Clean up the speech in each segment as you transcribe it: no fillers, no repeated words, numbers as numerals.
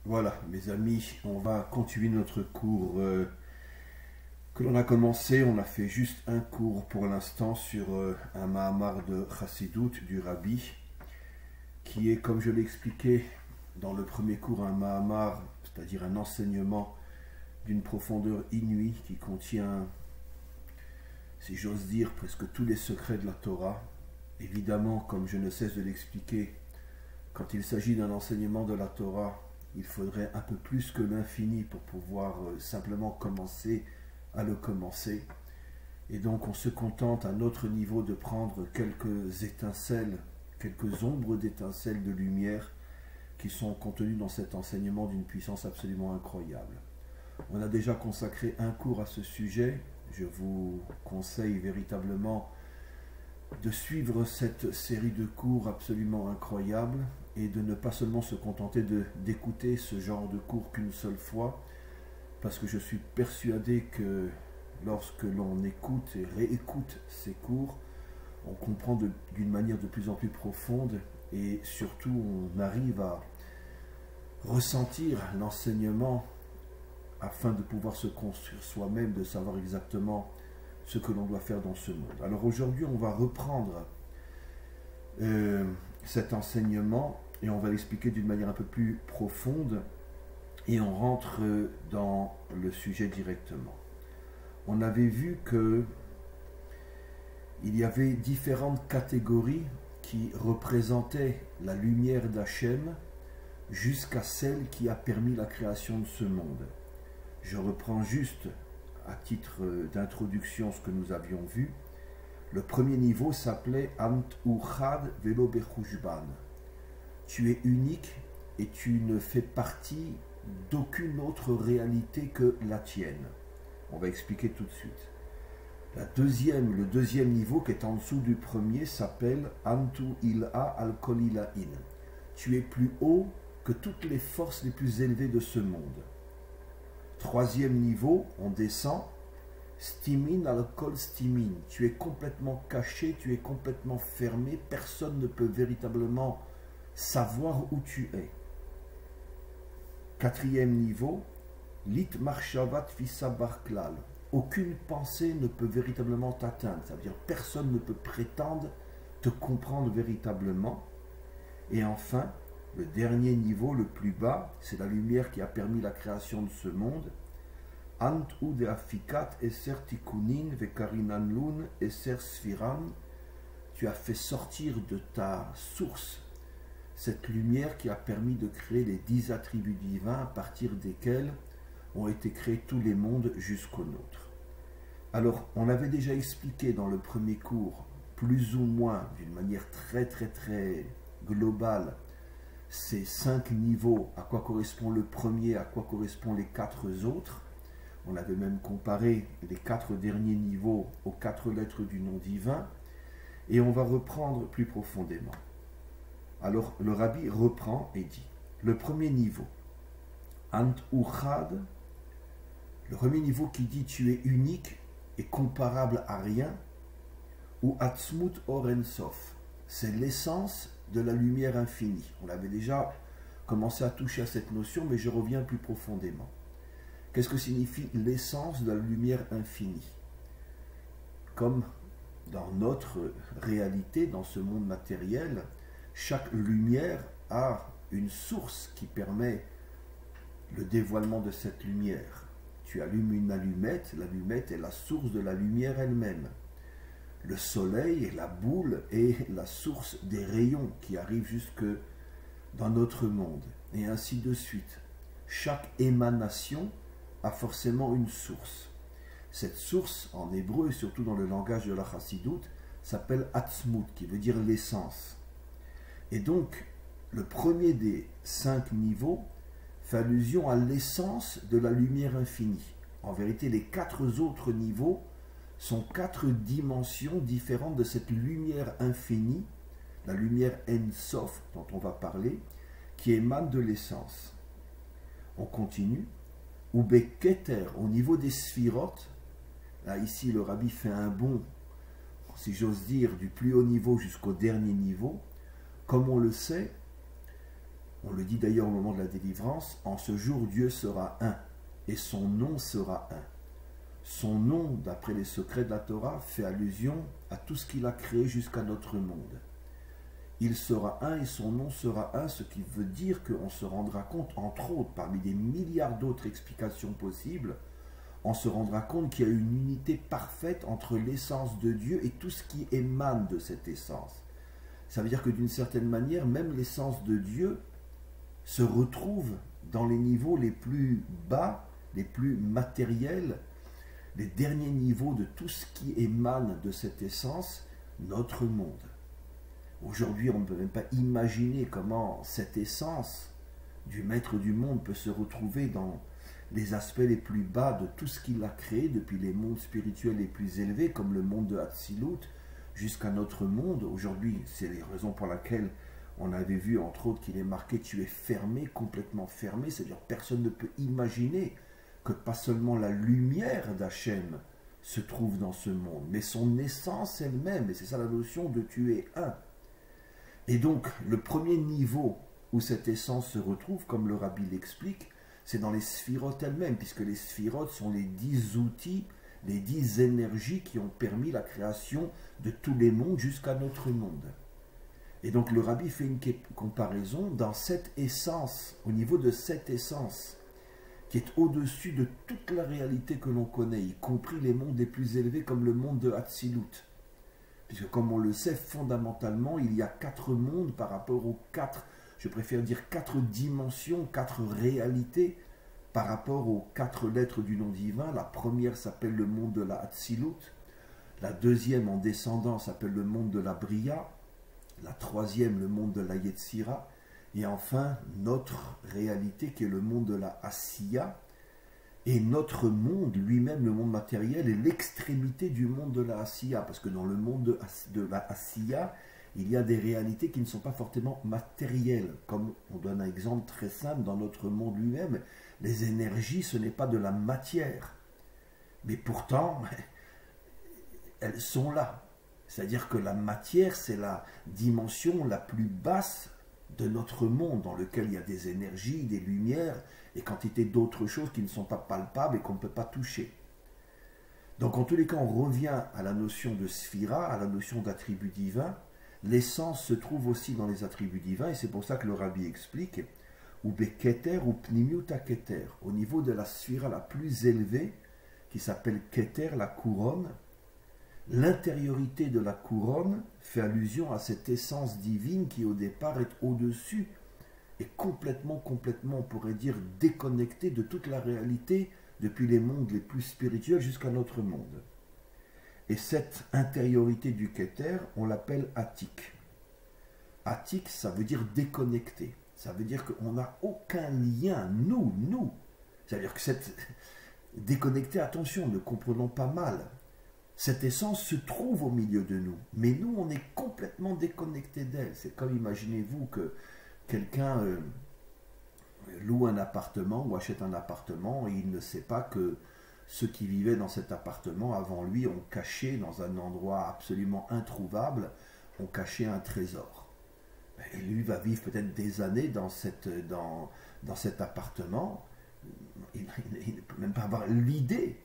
Voilà, mes amis, on va continuer notre cours que l'on a commencé. On a fait juste un cours pour l'instant sur un Mahamar de Chassidut du Rabbi, qui est, comme je l'ai expliqué dans le premier cours, un Mahamar, c'est-à-dire un enseignement d'une profondeur inouïe qui contient, si j'ose dire, presque tous les secrets de la Torah. Évidemment, comme je ne cesse de l'expliquer, quand il s'agit d'un enseignement de la Torah, il faudrait un peu plus que l'infini pour pouvoir simplement commencer à le commencer. Et donc on se contente à notre niveau de prendre quelques étincelles, quelques ombres d'étincelles de lumière qui sont contenues dans cet enseignement d'une puissance absolument incroyable. On a déjà consacré un cours à ce sujet. Je vous conseille véritablement de suivre cette série de cours absolument incroyable et de ne pas seulement se contenter d'écouter ce genre de cours qu'une seule fois, parce que je suis persuadé que lorsque l'on écoute et réécoute ces cours, on comprend d'une manière de plus en plus profonde et surtout on arrive à ressentir l'enseignement afin de pouvoir se construire soi-même, de savoir exactement ce que l'on doit faire dans ce monde. Alors aujourd'hui, on va reprendre cet enseignement et on va l'expliquer d'une manière un peu plus profonde et on rentre dans le sujet directement. On avait vu que il y avait différentes catégories qui représentaient la lumière d'Hachem jusqu'à celle qui a permis la création de ce monde. Je reprends juste à titre d'introduction ce que nous avions vu. Le premier niveau s'appelait Ant Uchad Velo Bechushban. Tu es unique et tu ne fais partie d'aucune autre réalité que la tienne. On va expliquer tout de suite. Le deuxième niveau qui est en dessous du premier s'appelle Antu Il'a al Kolilain. Tu es plus haut que toutes les forces les plus élevées de ce monde. Troisième niveau, on descend. Stimin al kol stimin. Tu es complètement caché, tu es complètement fermé. Personne ne peut véritablement savoir où tu es. Quatrième niveau, lit marshavat fissa barklal. Aucune pensée ne peut véritablement t'atteindre. Ça veut dire personne ne peut prétendre te comprendre véritablement. Et enfin, le dernier niveau, le plus bas, c'est la lumière qui a permis la création de ce monde. Ant ou de afikat eser tikunin vekarinan lun eser sfiram. Tu as fait sortir de ta source cette lumière qui a permis de créer les 10 attributs divins à partir desquels ont été créés tous les mondes jusqu'au nôtre. Alors, on avait déjà expliqué dans le premier cours, plus ou moins, d'une manière très globale, ces 5 niveaux, à quoi correspond le premier, à quoi correspondent les 4 autres. On avait même comparé les 4 derniers niveaux aux 4 lettres du nom divin, et on va reprendre plus profondément. Alors le Rabbi reprend et dit, le premier niveau, Ant Uchad, le premier niveau qui dit tu es unique et comparable à rien, ou Atzmut Or En Sof, c'est l'essence de la lumière infinie. On avait déjà commencé à toucher à cette notion, mais je reviens plus profondément. Qu'est-ce que signifie l'essence de la lumière infinie? Comme dans notre réalité, dans ce monde matériel, chaque lumière a une source qui permet le dévoilement de cette lumière. Tu allumes une allumette, l'allumette est la source de la lumière elle-même. Le soleil, la boule, est la source des rayons qui arrivent jusque dans notre monde. Et ainsi de suite. Chaque émanation a forcément une source. Cette source, en hébreu et surtout dans le langage de la Chassidut, s'appelle Atzmut, qui veut dire l'essence. Et donc, le premier des 5 niveaux fait allusion à l'essence de la lumière infinie. En vérité, les 4 autres niveaux sont 4 dimensions différentes de cette lumière infinie, la lumière En Sof, dont on va parler, qui émane de l'essence. On continue. Oube Keter, au niveau des sphirotes, là ici le Rabbi fait un bond, si j'ose dire, du plus haut niveau jusqu'au dernier niveau. Comme on le sait, On le dit d'ailleurs au moment de la délivrance, en ce jour Dieu sera un, et son nom sera un. Son nom, d'après les secrets de la Torah, fait allusion à tout ce qu'il a créé jusqu'à notre monde. Il sera un et son nom sera un, ce qui veut dire qu'on se rendra compte, entre autres, parmi des milliards d'autres explications possibles, on se rendra compte qu'il y a une unité parfaite entre l'essence de Dieu et tout ce qui émane de cette essence. Ça veut dire que d'une certaine manière, même l'essence de Dieu se retrouve dans les niveaux les plus bas, les plus matériels, les derniers niveaux de tout ce qui émane de cette essence, notre monde. Aujourd'hui, on ne peut même pas imaginer comment cette essence du maître du monde peut se retrouver dans les aspects les plus bas de tout ce qu'il a créé, depuis les mondes spirituels les plus élevés, comme le monde de Hatzilut, jusqu'à notre monde. Aujourd'hui, c'est la raison pour laquelle on avait vu, entre autres, qu'il est marqué « tu es fermé, complètement fermé », c'est-à-dire personne ne peut imaginer que pas seulement la lumière d'Hachem se trouve dans ce monde, mais son essence elle-même, et c'est ça la notion de « tu es un ». Et donc, le premier niveau où cette essence se retrouve, comme le Rabbi l'explique, c'est dans les sphirotes elles-mêmes, puisque les sphirotes sont les 10 outils, les 10 énergies qui ont permis la création de tous les mondes jusqu'à notre monde. Et donc le Rabbi fait une comparaison dans cette essence, au niveau de cette essence, qui est au-dessus de toute la réalité que l'on connaît, y compris les mondes les plus élevés comme le monde de Hatzilut. Puisque comme on le sait, fondamentalement, il y a 4 mondes par rapport aux 4, je préfère dire 4 dimensions, 4 réalités par rapport aux 4 lettres du nom divin. La première s'appelle le monde de la Hatzilut, la deuxième en descendant s'appelle le monde de la Bria, la troisième le monde de la Yetzira, et enfin notre réalité qui est le monde de la Asiya, et notre monde lui-même, le monde matériel, est l'extrémité du monde de la Asiya, parce que dans le monde de la Asiya, il y a des réalités qui ne sont pas forcément matérielles, comme on donne un exemple très simple dans notre monde lui-même, les énergies ce n'est pas de la matière, mais pourtant elles sont là. C'est-à-dire que la matière, c'est la dimension la plus basse de notre monde, dans lequel il y a des énergies, des lumières, et quantité d'autres choses qui ne sont pas palpables et qu'on ne peut pas toucher. Donc en tous les cas, on revient à la notion de sphira, à la notion d'attribut divin. L'essence se trouve aussi dans les attributs divins, et c'est pour ça que le Rabbi explique, ou beketer ou pnimiuta keter, au niveau de la sphira la plus élevée, qui s'appelle keter, la couronne. L'intériorité de la couronne fait allusion à cette essence divine qui au départ est au-dessus et complètement, on pourrait dire, déconnectée de toute la réalité depuis les mondes les plus spirituels jusqu'à notre monde. Et cette intériorité du Keter, on l'appelle Atik. Atik, ça veut dire déconnecté. Ça veut dire qu'on n'a aucun lien, nous. C'est-à-dire que cette déconnecté, attention, ne comprenons pas mal. Cette essence se trouve au milieu de nous, mais nous, on est complètement déconnecté d'elle. C'est comme, imaginez-vous que quelqu'un loue un appartement ou achète un appartement et il ne sait pas que ceux qui vivaient dans cet appartement avant lui ont caché dans un endroit absolument introuvable, ont caché un trésor. Et lui va vivre peut-être des années dans cet appartement, il ne peut même pas avoir l'idée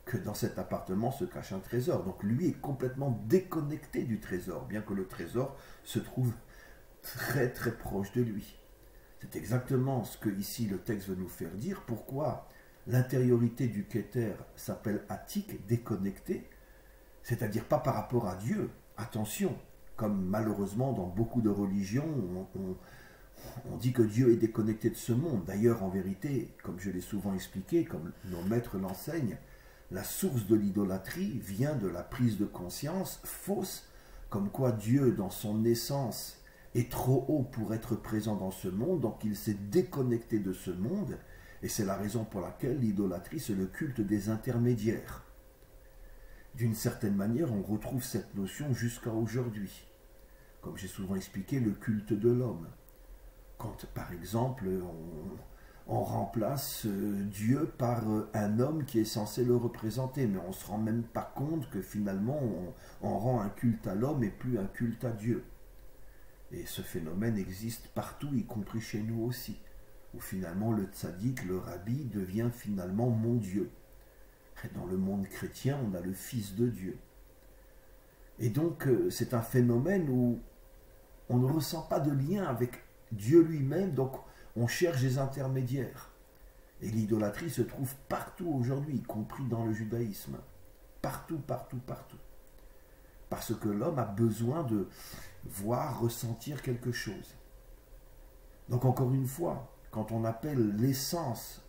que dans cet appartement se cache un trésor. Donc lui est complètement déconnecté du trésor, bien que le trésor se trouve très très proche de lui. C'est exactement ce que ici le texte veut nous faire dire. Pourquoi l'intériorité du Keter s'appelle Atik, déconnecté, c'est-à-dire pas par rapport à Dieu. Attention, comme malheureusement dans beaucoup de religions, on dit que Dieu est déconnecté de ce monde. D'ailleurs, en vérité, comme je l'ai souvent expliqué, comme nos maîtres l'enseignent, la source de l'idolâtrie vient de la prise de conscience fausse, comme quoi Dieu, dans son essence, est trop haut pour être présent dans ce monde, donc il s'est déconnecté de ce monde, et c'est la raison pour laquelle l'idolâtrie, c'est le culte des intermédiaires. D'une certaine manière, on retrouve cette notion jusqu'à aujourd'hui. Comme j'ai souvent expliqué, le culte de l'homme. Quand, par exemple, on remplace Dieu par un homme qui est censé le représenter, mais on ne se rend même pas compte que finalement on rend un culte à l'homme et plus un culte à Dieu. Et ce phénomène existe partout, y compris chez nous aussi, où finalement le tzaddik, le rabbi, devient finalement mon Dieu. Et dans le monde chrétien, on a le Fils de Dieu. Et donc, c'est un phénomène où on ne ressent pas de lien avec Dieu lui-même, donc on cherche des intermédiaires. Et l'idolâtrie se trouve partout aujourd'hui, y compris dans le judaïsme. Partout, partout, partout. Parce que l'homme a besoin de voir, ressentir quelque chose. Donc encore une fois, quand on appelle l'essence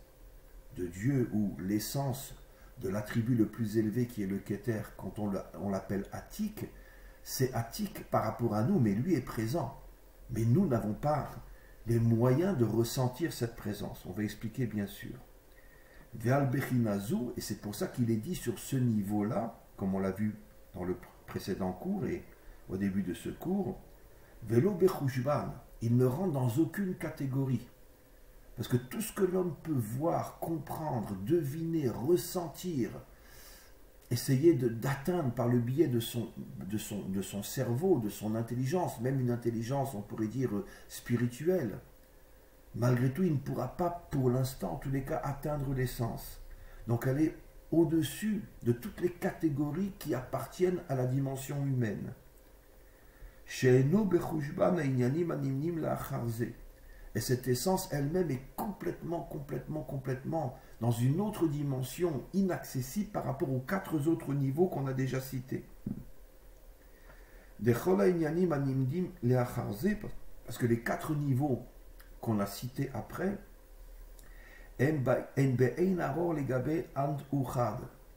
de Dieu ou l'essence de l'attribut le plus élevé qui est le Keter, quand on l'appelle Atik, c'est Atik par rapport à nous, mais lui est présent. Mais nous n'avons pas les moyens de ressentir cette présence. On va expliquer bien sûr. Ve'al bechinazu, et c'est pour ça qu'il est dit sur ce niveau-là, comme on l'a vu dans le précédent cours et au début de ce cours, Velo bechushban, il ne rentre dans aucune catégorie. Parce que tout ce que l'homme peut voir, comprendre, deviner, ressentir, essayer d'atteindre par le biais de son cerveau, de son intelligence, même une intelligence, on pourrait dire, spirituelle, malgré tout, il ne pourra pas, pour l'instant, en tous les cas, atteindre l'essence. Donc elle est au-dessus de toutes les catégories qui appartiennent à la dimension humaine. Et cette essence elle-même est complètement dans une autre dimension inaccessible par rapport aux 4 autres niveaux qu'on a déjà cités. Parce que les 4 niveaux qu'on a cités après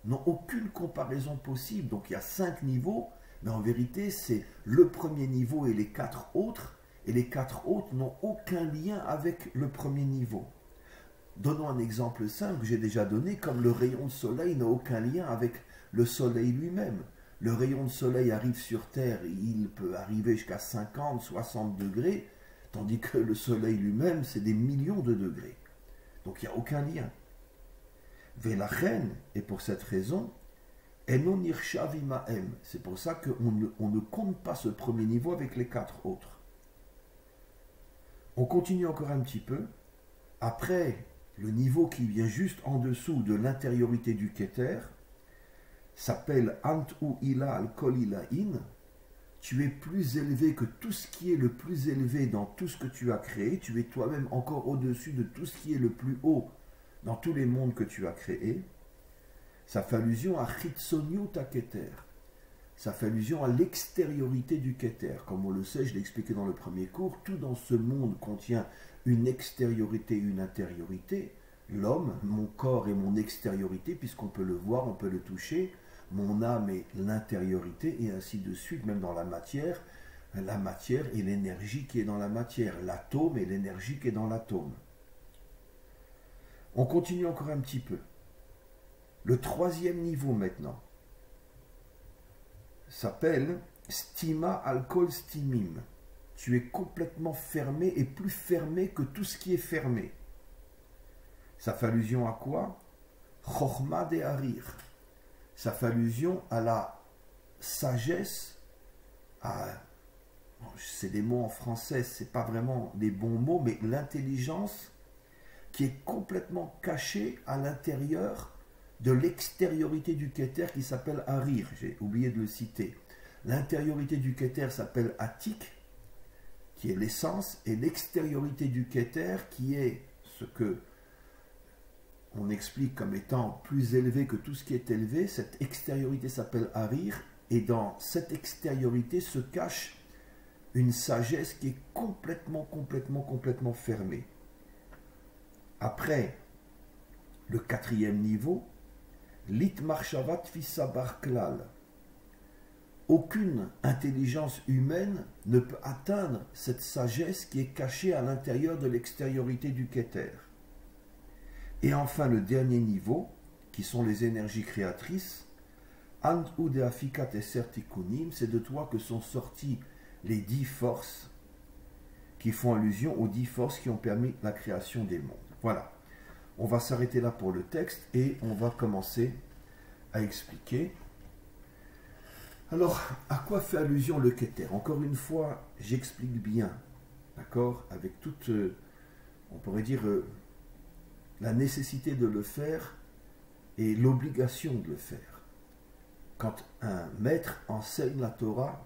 n'ont aucune comparaison possible. Donc il y a 5 niveaux, mais en vérité c'est le premier niveau et les 4 autres, et les 4 autres n'ont aucun lien avec le premier niveau. Donnons un exemple simple que j'ai déjà donné, comme le rayon de soleil n'a aucun lien avec le soleil lui-même. Le rayon de soleil arrive sur Terre, il peut arriver jusqu'à 50, 60 degrés, tandis que le soleil lui-même, c'est des millions de degrés. Donc il n'y a aucun lien. Velachen, et pour cette raison, Enon Irshav Imahem. C'est pour ça qu'on ne compte pas ce premier niveau avec les 4 autres. On continue encore un petit peu. Après, le niveau qui vient juste en dessous de l'intériorité du Keter s'appelle Antu Ila al Kol Ilahin. Tu es plus élevé que tout ce qui est le plus élevé dans tout ce que tu as créé. Tu es toi-même encore au-dessus de tout ce qui est le plus haut dans tous les mondes que tu as créés. Ça fait allusion à Chitsoniut Keter. Ça fait allusion à l'extériorité du Keter. Comme on le sait, je l'ai expliqué dans le premier cours, tout dans ce monde contient une extériorité et une intériorité. L'homme, mon corps est mon extériorité, puisqu'on peut le voir, on peut le toucher. Mon âme est l'intériorité, et ainsi de suite, même dans la matière et l'énergie qui est dans la matière, l'atome et l'énergie qui est dans l'atome. On continue encore un petit peu. Le 3e niveau maintenant s'appelle Stima Alkol Stimim. Tu es complètement fermé et plus fermé que tout ce qui est fermé. Ça fait allusion à quoi? Chochma de Harir. Ça fait allusion à la sagesse, c'est des mots en français, c'est pas vraiment des bons mots, mais l'intelligence qui est complètement cachée à l'intérieur de l'extériorité du Keter qui s'appelle Harir. J'ai oublié de le citer. L'intériorité du Keter s'appelle Atik, qui est l'essence, et l'extériorité du Keter qui est ce que on explique comme étant plus élevé que tout ce qui est élevé. Cette extériorité s'appelle Harir, et dans cette extériorité se cache une sagesse qui est complètement fermée. Après le 4e niveau, Lit Marshavat Fisabar Klal. Aucune intelligence humaine ne peut atteindre cette sagesse qui est cachée à l'intérieur de l'extériorité du Keter. Et enfin, le dernier niveau, qui sont les énergies créatrices, Ant Ude Afikat et Sertikunim, c'est de toi que sont sorties les 10 forces qui font allusion aux 10 forces qui ont permis la création des mondes. Voilà. On va s'arrêter là pour le texte et on va commencer à expliquer. Alors, à quoi fait allusion le Keter? Encore une fois, j'explique bien, d'accord, avec toute, on pourrait dire, la nécessité de le faire et l'obligation de le faire. Quand un maître enseigne la Torah,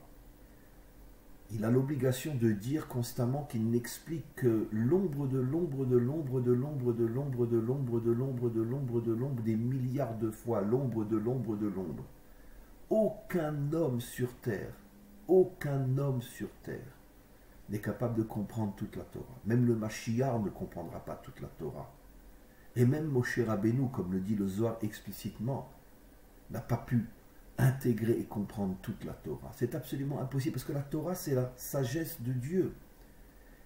il a l'obligation de dire constamment qu'il n'explique que l'ombre de l'ombre de l'ombre de l'ombre de l'ombre de l'ombre de l'ombre de l'ombre de l'ombre des milliards de fois l'ombre de l'ombre de l'ombre. Aucun homme sur terre, aucun homme sur terre n'est capable de comprendre toute la Torah. Même le Mashiach ne comprendra pas toute la Torah. Et même Moshe Rabbeinu, comme le dit le Zohar explicitement, n'a pas pu intégrer et comprendre toute la Torah. C'est absolument impossible parce que la Torah, c'est la sagesse de Dieu.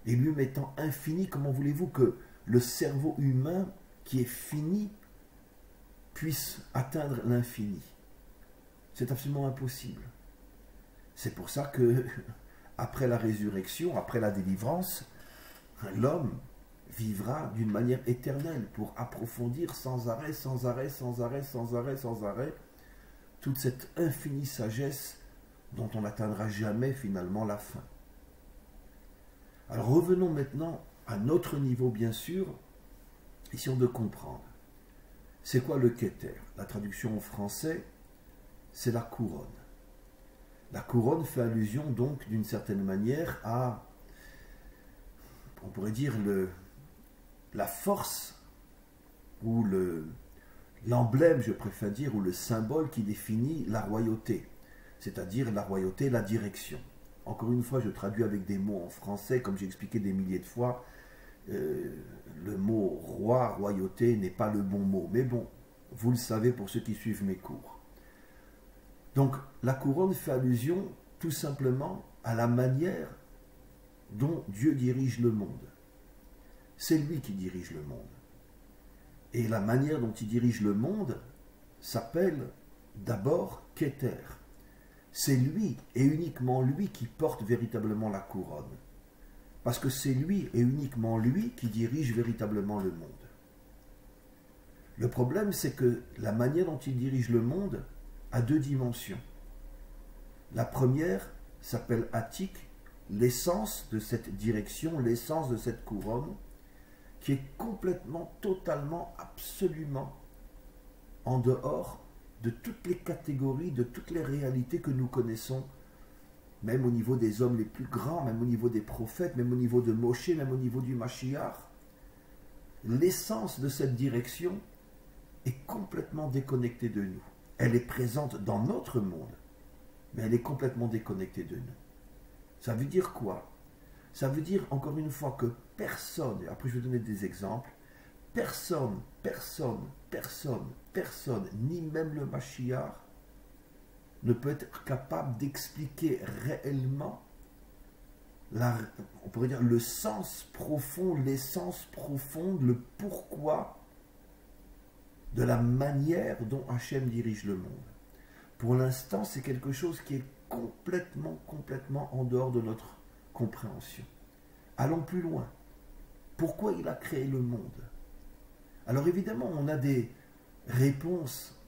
Et lui-même étant infini, comment voulez-vous que le cerveau humain qui est fini puisse atteindre l'infini? C'est absolument impossible. C'est pour ça que, après la résurrection, après la délivrance, l'homme vivra d'une manière éternelle pour approfondir sans arrêt, sans arrêt, sans arrêt, sans arrêt, sans arrêt, toute cette infinie sagesse dont on n'atteindra jamais finalement la fin. Alors revenons maintenant à notre niveau, bien sûr, essayons de comprendre. C'est quoi le Keter? La traduction en français, c'est la couronne. La couronne fait allusion donc d'une certaine manière à, on pourrait dire, la force ou l'emblème, je préfère dire, ou le symbole qui définit la royauté, c'est-à-dire la royauté, la direction. Encore une fois, je traduis avec des mots en français, comme j'ai expliqué des milliers de fois, le mot roi, royauté n'est pas le bon mot, mais bon, vous le savez pour ceux qui suivent mes cours. Donc, la couronne fait allusion tout simplement à la manière dont Dieu dirige le monde. C'est lui qui dirige le monde. Et la manière dont il dirige le monde s'appelle d'abord Keter. C'est lui et uniquement lui qui porte véritablement la couronne. Parce que c'est lui et uniquement lui qui dirige véritablement le monde. Le problème, c'est que la manière dont il dirige le monde a deux dimensions. La première s'appelle Atik, l'essence de cette direction, l'essence de cette couronne, qui est complètement, totalement, absolument en dehors de toutes les catégories, de toutes les réalités que nous connaissons, même au niveau des hommes les plus grands, même au niveau des prophètes, même au niveau de Moshe, même au niveau du Mashiach. L'essence de cette direction est complètement déconnectée de nous. Elle est présente dans notre monde, mais elle est complètement déconnectée de nous. Ça veut dire quoi? Ça veut dire, encore une fois, que personne, et après je vais donner des exemples, personne, ni même le Mashiach, ne peut être capable d'expliquer réellement, on pourrait dire, le sens profond, l'essence profonde, le pourquoi de la manière dont Hachem dirige le monde. Pour l'instant, c'est quelque chose qui est complètement en dehors de notre compréhension. Allons plus loin. Pourquoi il a créé le monde? Alors évidemment, on a des réponses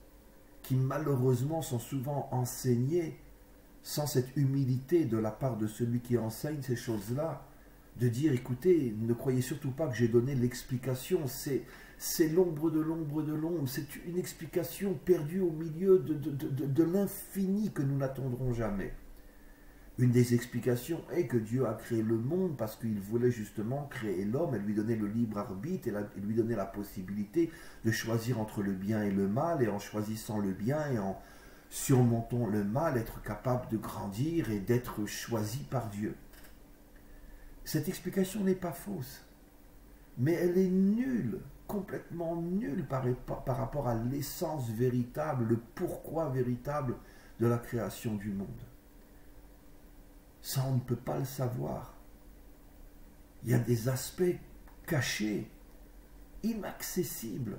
qui malheureusement sont souvent enseignées sans cette humilité de la part de celui qui enseigne ces choses-là, de dire, écoutez, ne croyez surtout pas que j'ai donné l'explication, c'est l'ombre de l'ombre de l'ombre, c'est une explication perdue au milieu de l'infini que nous n'attendrons jamais. Une des explications est que Dieu a créé le monde parce qu'il voulait justement créer l'homme et lui donner le libre arbitre et lui donner la possibilité de choisir entre le bien et le mal, et en choisissant le bien et en surmontant le mal, être capable de grandir et d'être choisi par Dieu. Cette explication n'est pas fausse, mais elle est nulle, complètement nulle par rapport à l'essence véritable, le pourquoi véritable de la création du monde. Ça, on ne peut pas le savoir. Il y a des aspects cachés, inaccessibles.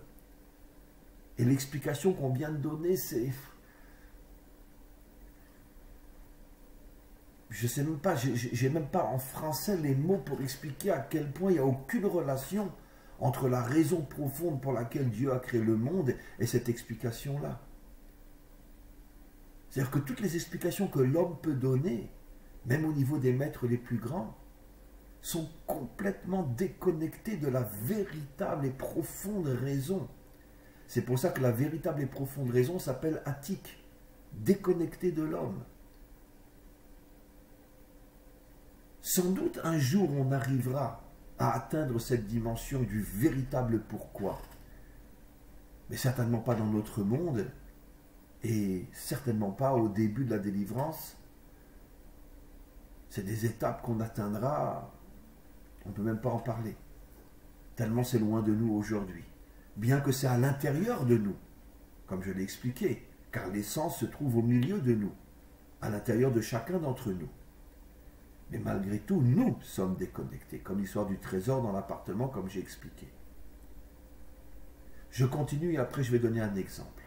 Et l'explication qu'on vient de donner, c'est... Je ne sais même pas, j'ai même pas en français les mots pour expliquer à quel point il n'y a aucune relation entre la raison profonde pour laquelle Dieu a créé le monde et cette explication-là. C'est-à-dire que toutes les explications que l'homme peut donner, même au niveau des maîtres les plus grands, sont complètement déconnectées de la véritable et profonde raison. C'est pour ça que la véritable et profonde raison s'appelle attique, déconnectée de l'homme. Sans doute un jour on arrivera à atteindre cette dimension du véritable pourquoi, mais certainement pas dans notre monde, et certainement pas au début de la délivrance. C'est des étapes qu'on atteindra, on ne peut même pas en parler, tellement c'est loin de nous aujourd'hui, bien que c'est à l'intérieur de nous, comme je l'ai expliqué, car l'essence se trouve au milieu de nous, à l'intérieur de chacun d'entre nous. Mais malgré tout, nous sommes déconnectés, comme l'histoire du trésor dans l'appartement, comme j'ai expliqué. Je continue et après je vais donner un exemple.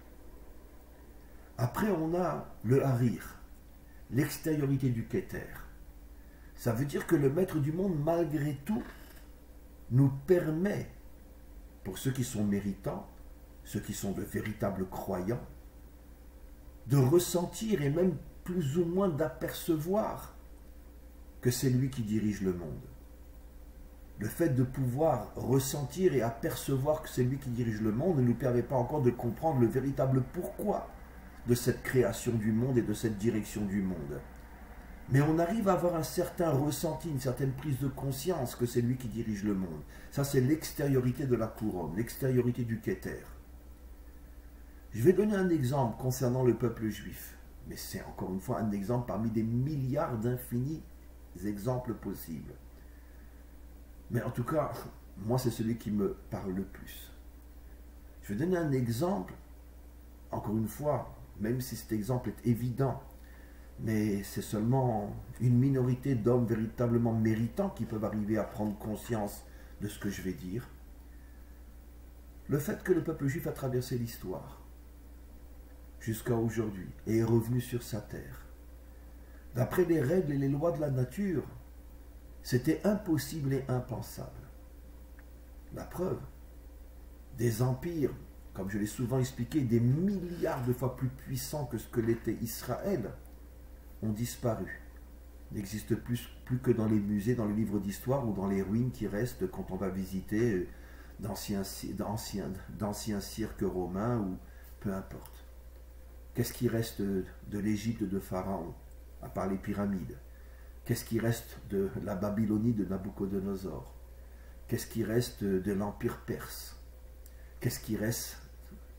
Après, on a le harir, l'extériorité du Keter. Ça veut dire que le maître du monde, malgré tout, nous permet, pour ceux qui sont méritants, ceux qui sont de véritables croyants, de ressentir et même plus ou moins d'apercevoir que c'est lui qui dirige le monde. Le fait de pouvoir ressentir et apercevoir que c'est lui qui dirige le monde ne nous permet pas encore de comprendre le véritable pourquoi de cette création du monde et de cette direction du monde. Mais on arrive à avoir un certain ressenti, une certaine prise de conscience que c'est lui qui dirige le monde. Ça, c'est l'extériorité de la couronne, l'extériorité du Keter. Je vais donner un exemple concernant le peuple juif. Mais c'est encore une fois un exemple parmi des milliards d'infinis exemples possibles. Mais en tout cas, moi, c'est celui qui me parle le plus. Je vais donner un exemple, encore une fois, même si cet exemple est évident, mais c'est seulement une minorité d'hommes véritablement méritants qui peuvent arriver à prendre conscience de ce que je vais dire. Le fait que le peuple juif a traversé l'histoire jusqu'à aujourd'hui et est revenu sur sa terre, d'après les règles et les lois de la nature, c'était impossible et impensable. La preuve, des empires, comme je l'ai souvent expliqué, des milliards de fois plus puissants que ce que l'était Israël, ont disparu. N'existent plus que dans les musées, dans les livres d'histoire ou dans les ruines qui restent quand on va visiter d'anciens cirques romains ou peu importe. Qu'est-ce qui reste de l'Égypte de Pharaon, à part les pyramides? Qu'est-ce qui reste de la Babylonie de Nabucodonosor? Qu'est-ce qui reste de l'Empire perse? Qu'est-ce qui reste,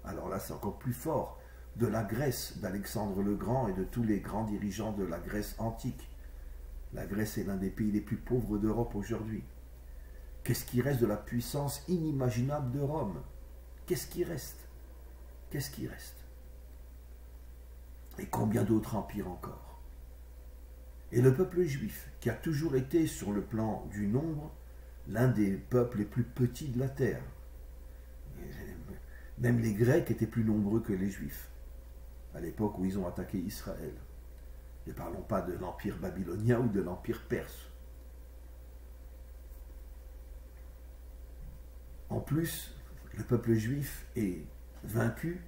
alors là c'est encore plus fort, de la Grèce, d'Alexandre le Grand et de tous les grands dirigeants de la Grèce antique? La Grèce est l'un des pays les plus pauvres d'Europe aujourd'hui. Qu'est-ce qui reste de la puissance inimaginable de Rome? Qu'est-ce qui reste? Qu'est-ce qui reste? Et combien d'autres empires encore? Et le peuple juif, qui a toujours été sur le plan du nombre, l'un des peuples les plus petits de la terre. Même les Grecs étaient plus nombreux que les Juifs, à l'époque où ils ont attaqué Israël. Ne parlons pas de l'Empire babylonien ou de l'Empire perse. En plus, le peuple juif est vaincu,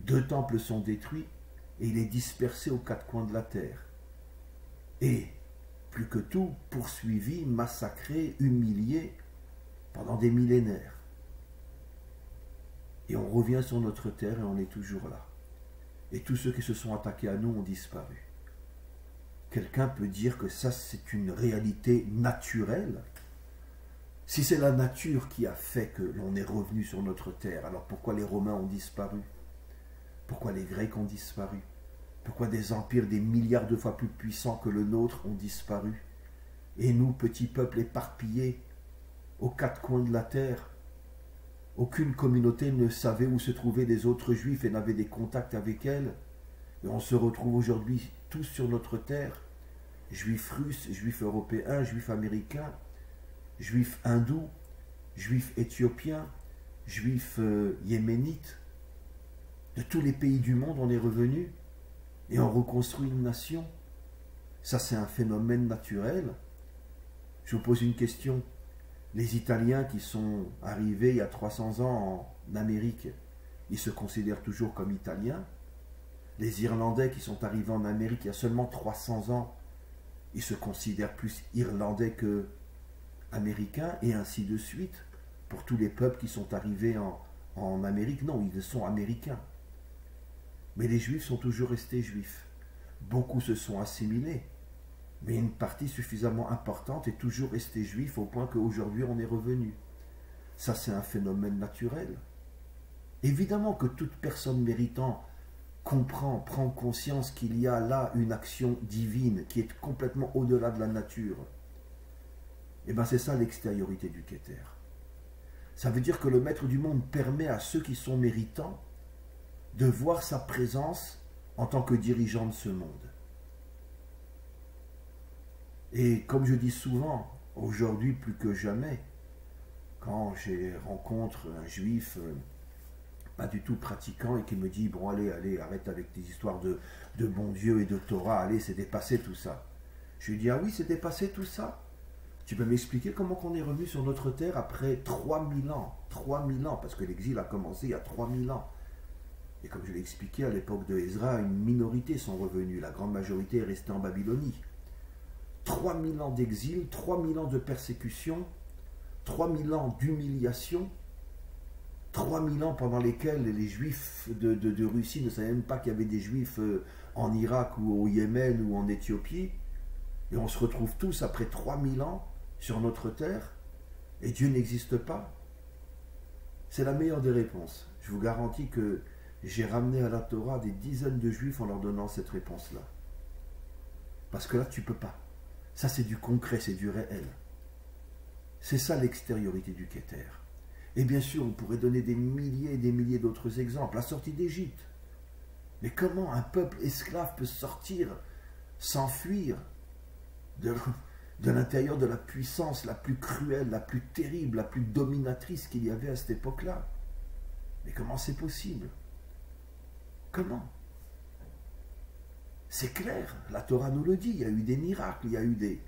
2 temples sont détruits et il est dispersé aux 4 coins de la terre. Et, plus que tout, poursuivi, massacré, humilié pendant des millénaires. Et on revient sur notre terre et on est toujours là. Et tous ceux qui se sont attaqués à nous ont disparu. Quelqu'un peut dire que ça c'est une réalité naturelle? Si c'est la nature qui a fait que l'on est revenu sur notre terre, alors pourquoi les Romains ont disparu? Pourquoi les Grecs ont disparu? Pourquoi des empires des milliards de fois plus puissants que le nôtre ont disparu? Et nous, petits peuples éparpillés aux 4 coins de la terre, aucune communauté ne savait où se trouvaient les autres juifs et n'avait des contacts avec elles. Et on se retrouve aujourd'hui tous sur notre terre, juifs russes, juifs européens, juifs américains, juifs hindous, juifs éthiopiens, juifs yéménites. De tous les pays du monde, on est revenu et on reconstruit une nation. Ça, c'est un phénomène naturel. Je vous pose une question. Les Italiens qui sont arrivés il y a 300 ans en Amérique, ils se considèrent toujours comme Italiens. Les Irlandais qui sont arrivés en Amérique il y a seulement 300 ans, ils se considèrent plus Irlandais que Américains, et ainsi de suite. Pour tous les peuples qui sont arrivés en Amérique, non, ils sont Américains. Mais les Juifs sont toujours restés Juifs. Beaucoup se sont assimilés, mais une partie suffisamment importante est toujours restée Juif au point qu'aujourd'hui on est revenu. Ça, c'est un phénomène naturel. Évidemment que toute personne méritant prend conscience qu'il y a là une action divine qui est complètement au-delà de la nature. Et bien c'est ça l'extériorité du Keter. Ça veut dire que le Maître du monde permet à ceux qui sont méritants de voir sa présence en tant que dirigeant de ce monde. Et comme je dis souvent, aujourd'hui plus que jamais, quand je rencontre un juif pas du tout pratiquant et qui me dit « Bon, allez, arrête avec tes histoires de bon Dieu et de Torah, allez, c'est dépassé tout ça. » Je lui dis « Ah oui, c'est dépassé tout ça? Tu peux m'expliquer comment qu'on est revenu sur notre terre après 3000 ans? 3000 ans, parce que l'exil a commencé il y a 3000 ans. Et comme je l'ai expliqué, à l'époque de Ezra, une minorité sont revenus, la grande majorité est restée en Babylonie. 3000 ans d'exil, 3000 ans de persécution, 3000 ans d'humiliation, 3000 ans pendant lesquels les Juifs de Russie ne savaient même pas qu'il y avait des Juifs en Irak ou au Yémen ou en Éthiopie. Et on se retrouve tous après 3000 ans sur notre terre et Dieu n'existe pas. C'est la meilleure des réponses. Je vous garantis que j'ai ramené à la Torah des dizaines de Juifs en leur donnant cette réponse-là. Parce que là, tu ne peux pas. Ça, c'est du concret, c'est du réel. C'est ça l'extériorité du Keter. Et bien sûr, on pourrait donner des milliers et des milliers d'autres exemples. La sortie d'Égypte. Mais comment un peuple esclave peut sortir, s'enfuir de l'intérieur de la puissance la plus cruelle, la plus terrible, la plus dominatrice qu'il y avait à cette époque-là? Mais comment c'est possible? Comment? C'est clair, la Torah nous le dit, il y a eu des miracles, il y a eu des...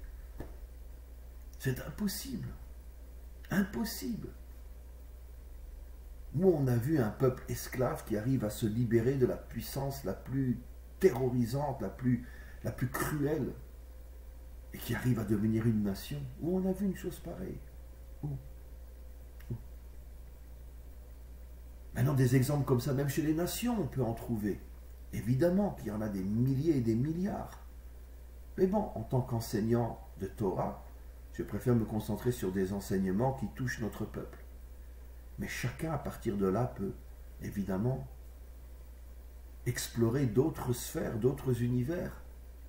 C'est impossible. Impossible. Où on a vu un peuple esclave qui arrive à se libérer de la puissance la plus terrorisante, la plus cruelle, et qui arrive à devenir une nation? Où on a vu une chose pareille? Où? Maintenant, des exemples comme ça, même chez les nations, on peut en trouver. Évidemment qu'il y en a des milliers et des milliards. Mais bon, en tant qu'enseignant de Torah, je préfère me concentrer sur des enseignements qui touchent notre peuple. Mais chacun, à partir de là, peut, évidemment, explorer d'autres sphères, d'autres univers,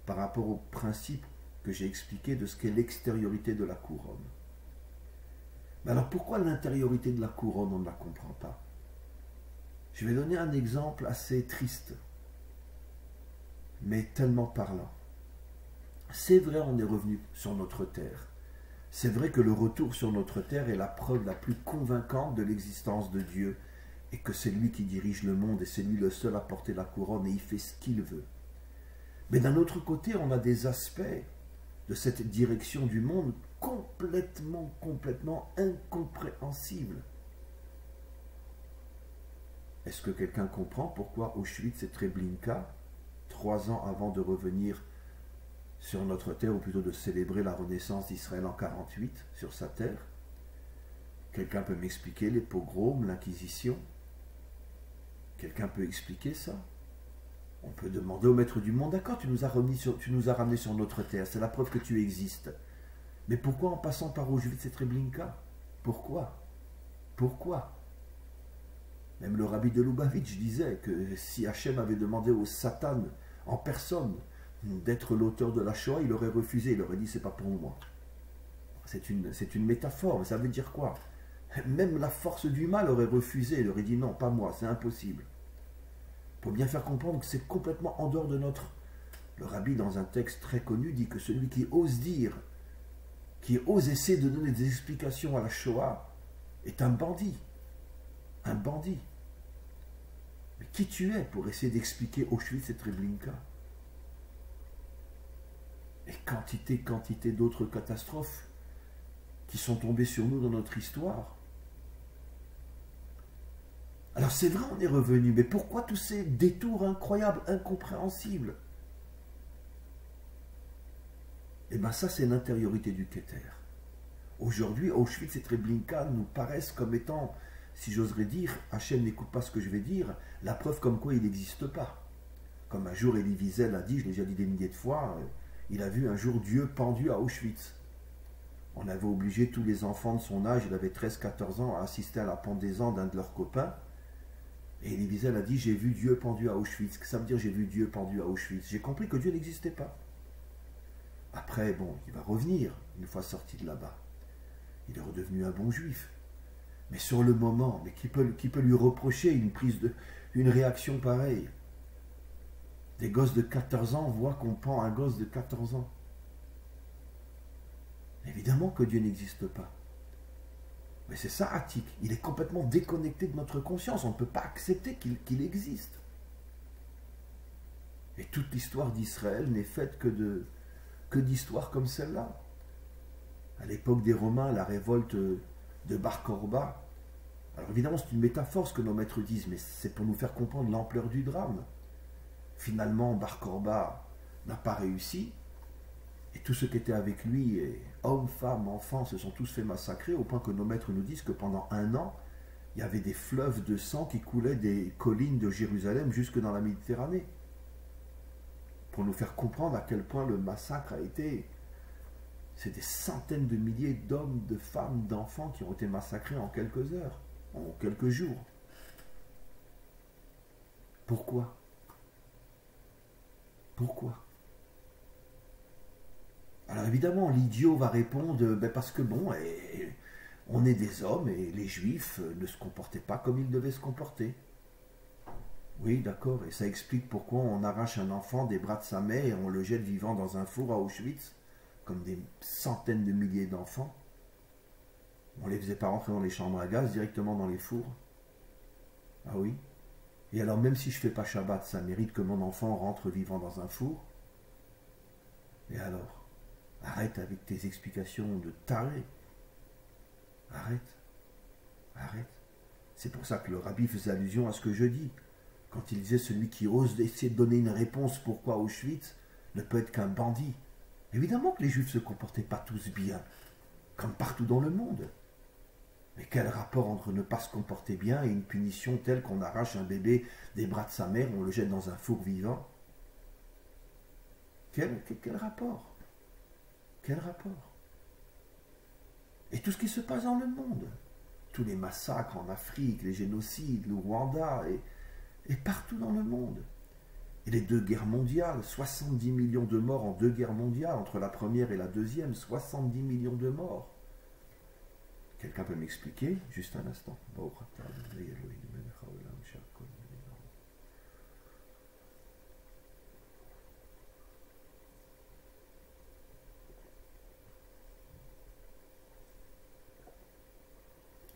par rapport au principe que j'ai expliqué de ce qu'est l'extériorité de la couronne. Mais alors, pourquoi l'intériorité de la couronne, on ne la comprend pas? Je vais donner un exemple assez triste, mais tellement parlant. C'est vrai, on est revenu sur notre terre. C'est vrai que le retour sur notre terre est la preuve la plus convaincante de l'existence de Dieu et que c'est lui qui dirige le monde et c'est lui le seul à porter la couronne et il fait ce qu'il veut. Mais d'un autre côté, on a des aspects de cette direction du monde complètement incompréhensibles. Est-ce que quelqu'un comprend pourquoi Auschwitz et Treblinka, 3 ans avant de revenir sur notre terre, ou plutôt de célébrer la renaissance d'Israël en 48 sur sa terre? Quelqu'un peut m'expliquer les pogroms, l'Inquisition? Quelqu'un peut expliquer ça? On peut demander au Maître du monde, d'accord, tu nous as ramenés sur notre terre, c'est la preuve que tu existes. Mais pourquoi en passant par Auschwitz et Treblinka? Pourquoi? Pourquoi? Même le rabbi de Lubavitch disait que si Hachem avait demandé au Satan en personne d'être l'auteur de la Shoah, il aurait refusé, il aurait dit c'est pas pour moi. C'est une métaphore, mais ça veut dire quoi? Même la force du mal aurait refusé, il aurait dit non, pas moi, c'est impossible. Pour bien faire comprendre que c'est complètement en dehors de notre... Le rabbi, dans un texte très connu, dit que celui qui ose dire, qui ose essayer de donner des explications à la Shoah, est un bandit. Un bandit. Mais qui tu es pour essayer d'expliquer Auschwitz et Treblinka? Et quantité d'autres catastrophes qui sont tombées sur nous dans notre histoire. Alors c'est vrai, on est revenu, mais pourquoi tous ces détours incroyables, incompréhensibles? Eh bien ça, c'est l'intériorité du Keter. Aujourd'hui, Auschwitz et Treblinka nous paraissent comme étant, si j'oserais dire, Hachem n'écoute pas ce que je vais dire, la preuve comme quoi il n'existe pas. Comme un jour Elie Wiesel a dit, je l'ai déjà dit des milliers de fois, il a vu un jour Dieu pendu à Auschwitz. On avait obligé tous les enfants de son âge, il avait 13-14 ans, à assister à la pendaison d'un de leurs copains. Et Elie Wiesel a dit, j'ai vu Dieu pendu à Auschwitz. Que ça veut dire j'ai vu Dieu pendu à Auschwitz? J'ai compris que Dieu n'existait pas. Après, bon, il va revenir, une fois sorti de là-bas. Il est redevenu un bon juif. Mais sur le moment, mais qui peut lui reprocher une réaction pareille? Des gosses de 14 ans voient qu'on pend un gosse de 14 ans. Évidemment que Dieu n'existe pas. Mais c'est ça, Attic. Il est complètement déconnecté de notre conscience. On ne peut pas accepter qu'il existe. Et toute l'histoire d'Israël n'est faite que d'histoires comme celle-là. À l'époque des Romains, la révolte de Bar Korba. Alors évidemment, c'est une métaphore ce que nos maîtres disent, mais c'est pour nous faire comprendre l'ampleur du drame. Finalement, Bar Korba n'a pas réussi, et tous ceux qui étaient avec lui, hommes, femmes, enfants, se sont tous fait massacrer, au point que nos maîtres nous disent que pendant 1 an, il y avait des fleuves de sang qui coulaient des collines de Jérusalem jusque dans la Méditerranée. Pour nous faire comprendre à quel point le massacre a été... C'est des centaines de milliers d'hommes, de femmes, d'enfants qui ont été massacrés en quelques heures, en quelques jours. Pourquoi? Pourquoi? Alors évidemment, l'idiot va répondre, ben parce que bon, on est des hommes et les juifs ne se comportaient pas comme ils devaient se comporter. Oui, d'accord, et ça explique pourquoi on arrache un enfant des bras de sa mère et on le jette vivant dans un four à Auschwitz, comme des centaines de milliers d'enfants. On les faisait pas rentrer dans les chambres à gaz, directement dans les fours. Ah oui. Et alors même si je fais pas Shabbat, ça mérite que mon enfant rentre vivant dans un four? Et alors? Arrête avec tes explications de taré. Arrête. Arrête. C'est pour ça que le rabbi faisait allusion à ce que je dis. Quand il disait celui qui ose essayer de donner une réponse pourquoi Auschwitz ne peut être qu'un bandit. Évidemment que les juifs ne se comportaient pas tous bien, comme partout dans le monde. Mais quel rapport entre ne pas se comporter bien et une punition telle qu'on arrache un bébé des bras de sa mère, on le jette dans un four vivant? Quel rapport? Quel rapport? Et tout ce qui se passe dans le monde, tous les massacres en Afrique, les génocides, le Rwanda, et partout dans le monde. Et les 2 guerres mondiales, 70 millions de morts en 2 guerres mondiales, entre la première et la deuxième, 70 millions de morts. Quelqu'un peut m'expliquer? Juste un instant.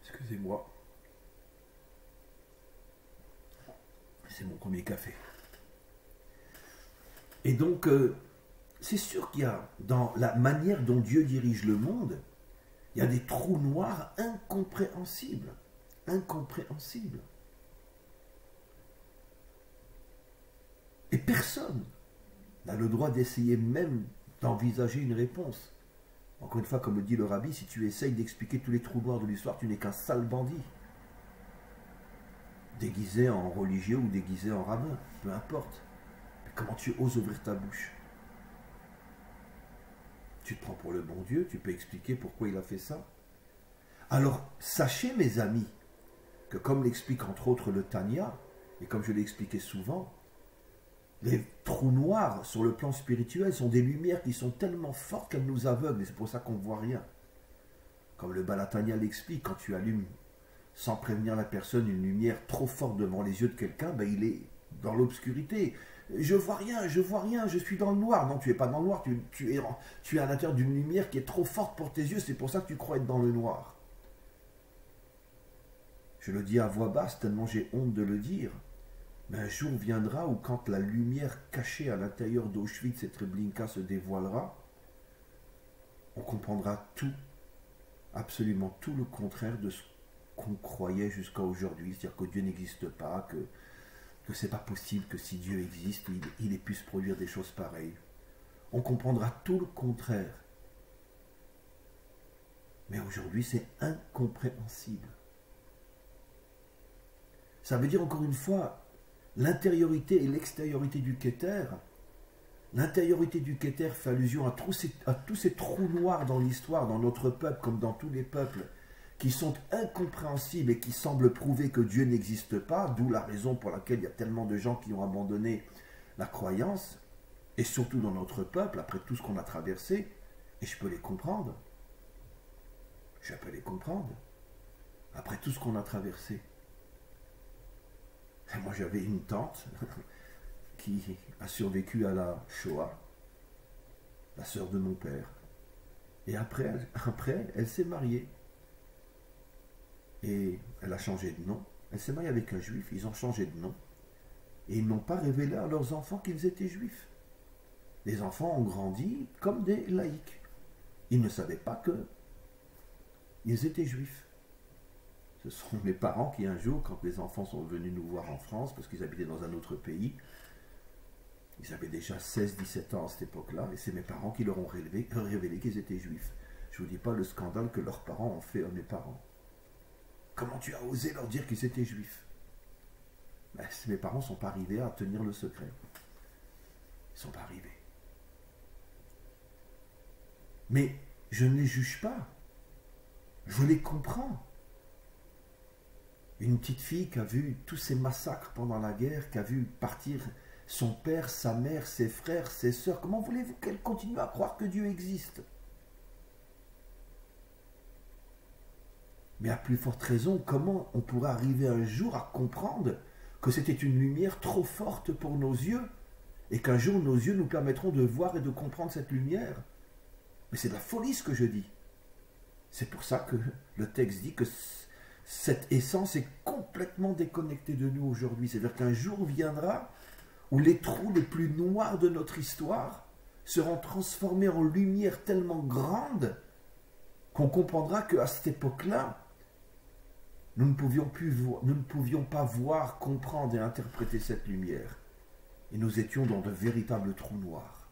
Excusez-moi. C'est mon premier café. Et donc, c'est sûr qu'il y a, dans la manière dont Dieu dirige le monde, il y a des trous noirs incompréhensibles. Incompréhensibles. Et personne n'a le droit d'essayer même d'envisager une réponse. Encore une fois, comme le dit le rabbi, si tu essayes d'expliquer tous les trous noirs de l'histoire, tu n'es qu'un sale bandit. Déguisé en religieux ou déguisé en rabbin, peu importe. Mais comment tu oses ouvrir ta bouche? Tu te prends pour le bon Dieu, tu peux expliquer pourquoi il a fait ça? Alors, sachez mes amis, que comme l'explique entre autres le Tanya, et comme je l'ai expliqué souvent, les trous noirs sur le plan spirituel sont des lumières qui sont tellement fortes qu'elles nous aveuglent, et c'est pour ça qu'on ne voit rien. Comme le Balatanya l'explique, quand tu allumes sans prévenir la personne une lumière trop forte devant les yeux de quelqu'un, ben il est dans l'obscurité. Je vois rien, je suis dans le noir. Non, tu n'es pas dans le noir, tu es à l'intérieur d'une lumière qui est trop forte pour tes yeux, c'est pour ça que tu crois être dans le noir. Je le dis à voix basse, tellement j'ai honte de le dire. Mais un jour viendra où quand la lumière cachée à l'intérieur d'Auschwitz et Treblinka se dévoilera, on comprendra tout, absolument tout le contraire de ce qu'on croyait jusqu'à aujourd'hui, c'est-à-dire que Dieu n'existe pas, que c'est pas possible que si Dieu existe, il ait pu se produire des choses pareilles. On comprendra tout le contraire. Mais aujourd'hui, c'est incompréhensible. Ça veut dire encore une fois, l'intériorité et l'extériorité du Kéter. L'intériorité du Kéter fait allusion à tous ces trous noirs dans l'histoire, dans notre peuple comme dans tous les peuples, qui sont incompréhensibles et qui semblent prouver que Dieu n'existe pas, d'où la raison pour laquelle il y a tellement de gens qui ont abandonné la croyance, et surtout dans notre peuple, après tout ce qu'on a traversé, et je peux les comprendre. Je peux les comprendre, après tout ce qu'on a traversé. Et moi j'avais une tante qui a survécu à la Shoah, la sœur de mon père. Et après elle s'est mariée. Et elle a changé de nom. Elle s'est mariée avec un juif, ils ont changé de nom. Et ils n'ont pas révélé à leurs enfants qu'ils étaient juifs. Les enfants ont grandi comme des laïcs. Ils ne savaient pas qu'ils étaient juifs. Ce sont mes parents qui, un jour, quand les enfants sont venus nous voir en France, parce qu'ils habitaient dans un autre pays, ils avaient déjà 16-17 ans à cette époque-là, et c'est mes parents qui leur ont révélé qu'ils étaient juifs. Je ne vous dis pas le scandale que leurs parents ont fait à mes parents. Comment tu as osé leur dire qu'ils étaient juifs? Ben, mes parents ne sont pas arrivés à tenir le secret. Ils ne sont pas arrivés. Mais je ne les juge pas. Je les comprends. Une petite fille qui a vu tous ces massacres pendant la guerre, qui a vu partir son père, sa mère, ses frères, ses sœurs, comment voulez-vous qu'elle continue à croire que Dieu existe? Mais à plus forte raison, comment on pourrait arriver un jour à comprendre que c'était une lumière trop forte pour nos yeux et qu'un jour nos yeux nous permettront de voir et de comprendre cette lumière? Mais c'est de la folie ce que je dis. C'est pour ça que le texte dit que cette essence est complètement déconnectée de nous aujourd'hui. C'est-à-dire qu'un jour viendra où les trous les plus noirs de notre histoire seront transformés en lumière tellement grande qu'on comprendra qu'à cette époque-là, nous ne pouvions pas voir, comprendre et interpréter cette lumière. Et nous étions dans de véritables trous noirs.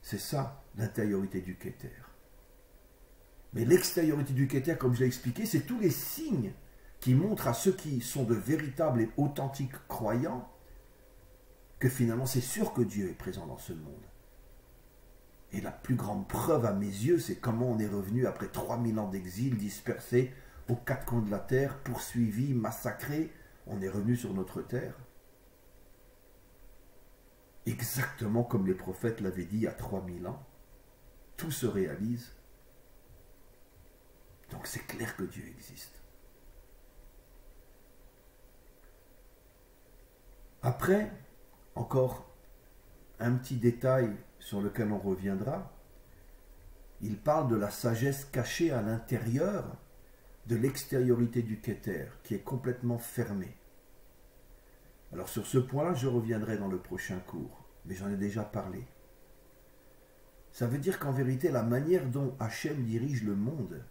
C'est ça, l'intériorité du Kéter. Mais l'extériorité du Kéter, comme je l'ai expliqué, c'est tous les signes qui montrent à ceux qui sont de véritables et authentiques croyants que finalement c'est sûr que Dieu est présent dans ce monde. Et la plus grande preuve à mes yeux, c'est comment on est revenu après 3000 ans d'exil, dispersés aux quatre coins de la terre, poursuivis, massacrés. On est revenu sur notre terre. Exactement comme les prophètes l'avaient dit il y a 3000 ans. Tout se réalise. Donc c'est clair que Dieu existe. Après, encore un petit détail sur lequel on reviendra, il parle de la sagesse cachée à l'intérieur de l'extériorité du Kéter, qui est complètement fermée. Alors sur ce point-là, je reviendrai dans le prochain cours, mais j'en ai déjà parlé. Ça veut dire qu'en vérité, la manière dont Hachem dirige le monde,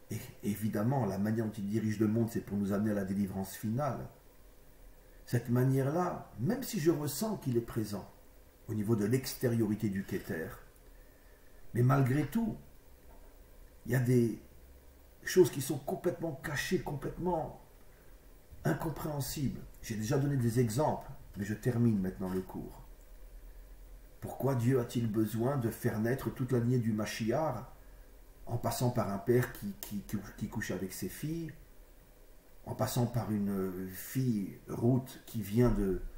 et évidemment, la manière dont il dirige le monde, c'est pour nous amener à la délivrance finale. Cette manière-là, même si je ressens qu'il est présent au niveau de l'extériorité du Kéter, mais malgré tout, il y a des choses qui sont complètement cachées, complètement incompréhensibles. J'ai déjà donné des exemples, mais je termine maintenant le cours. Pourquoi Dieu a-t-il besoin de faire naître toute la lignée du Mashiach en passant par un père qui couche avec ses filles, en passant par une fille, Ruth, qui vient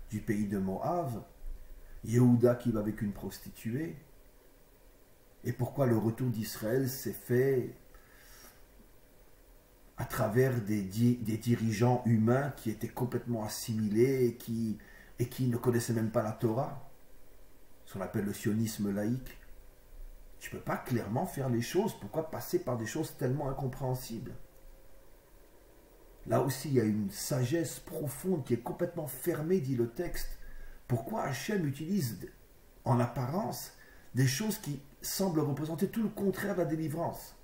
du pays de Moab, Yehuda qui va avec une prostituée? Et pourquoi le retour d'Israël s'est fait à travers des dirigeants humains qui étaient complètement assimilés et qui ne connaissaient même pas la Torah, ce qu'on appelle le sionisme laïque? Tu ne peux pas clairement faire les choses. Pourquoi passer par des choses tellement incompréhensibles? Là aussi, il y a une sagesse profonde qui est complètement fermée, dit le texte. Pourquoi Hachem utilise en apparence des choses qui semblent représenter tout le contraire de la délivrance?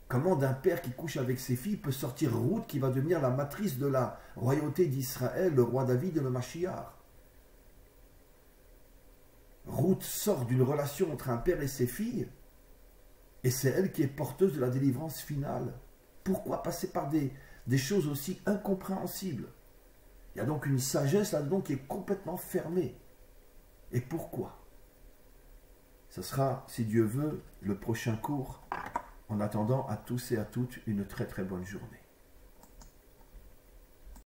Comment d'un père qui couche avec ses filles peut sortir Ruth qui va devenir la matrice de la royauté d'Israël, le roi David et le Mashiach? Ruth sort d'une relation entre un père et ses filles, et c'est elle qui est porteuse de la délivrance finale. Pourquoi passer par des choses aussi incompréhensibles? Il y a donc une sagesse là-dedans qui est complètement fermée. Et pourquoi? Ce sera, si Dieu veut, le prochain cours. En attendant, à tous et à toutes, une très très bonne journée.